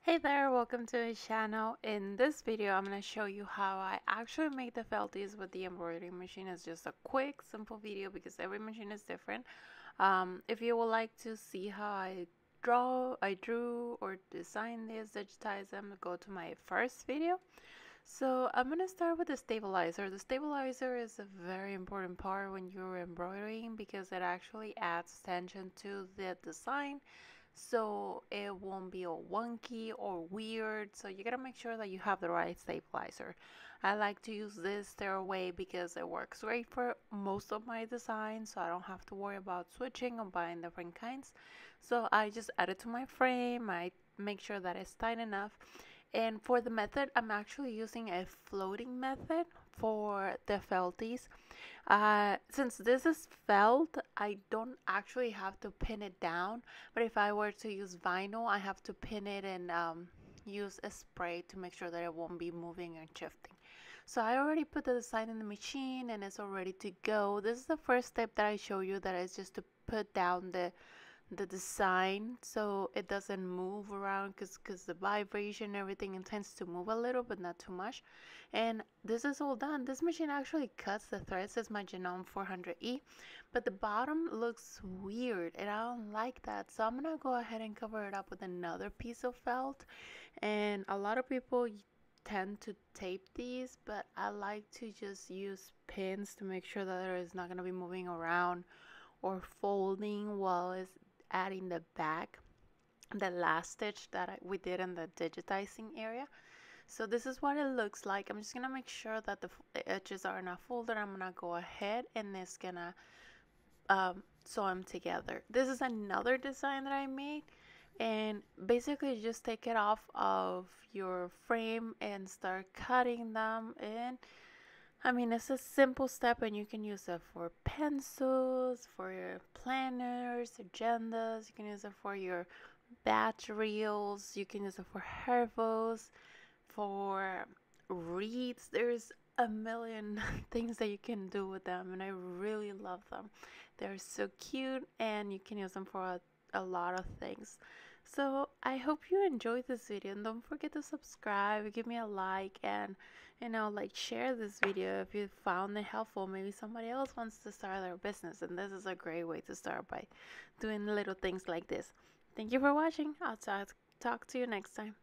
Hey there, welcome to the channel. In this video, I'm going to show you how I actually make the felties with the embroidery machine. It's just a quick, simple video because every machine is different. If you would like to see how I drew or design this, digitize them, go to my first video. So I'm going to start with the stabilizer. The stabilizer is a very important part when you're embroidering because it actually adds tension to the design, so it won't be all wonky or weird. So you gotta make sure that you have the right stabilizer. I like to use this Stairway because it works great for most of my designs, so I don't have to worry about switching or buying different kinds. So I just add it to my frame. I make sure that it's tight enough. And for the method, I'm actually using a floating method for the felties. Since this is felt, I don't actually have to pin it down, but if I were to use vinyl, I have to pin it and use a spray to make sure that it won't be moving and shifting. So I already put the design in the machine and it's all ready to go. This is the first step that I show you, that is just to put down the design so it doesn't move around, because the vibration and everything intends to move a little but not too much. And this is all done. This machine actually cuts the threads. It's my Genome 400E, but the bottom looks weird and I don't like that, so I'm gonna go ahead and cover it up with another piece of felt. And a lot of people tend to tape these, but I like to just use pins to make sure that it is not going to be moving around or folding while it's adding the back, the last stitch that we did in the digitizing area. So this is what it looks like. I'm just gonna make sure that the edges are not folded. I'm gonna go ahead and it's gonna sew them together. This is another design that I made, and basically you just take it off of your frame and start cutting them. And I mean, it's a simple step, and you can use it for pencils, for your planners, agendas. You can use it for your batch reels. You can use it for herbals, for reeds. There's a million things that you can do with them, and I really love them. They're so cute, and you can use them for a lot of things. So I hope you enjoyed this video, and don't forget to subscribe, give me a like, and like, share this video if you found it helpful. Maybe somebody else wants to start their business, and this is a great way to start, by doing little things like this. Thank you for watching. I'll talk to you next time.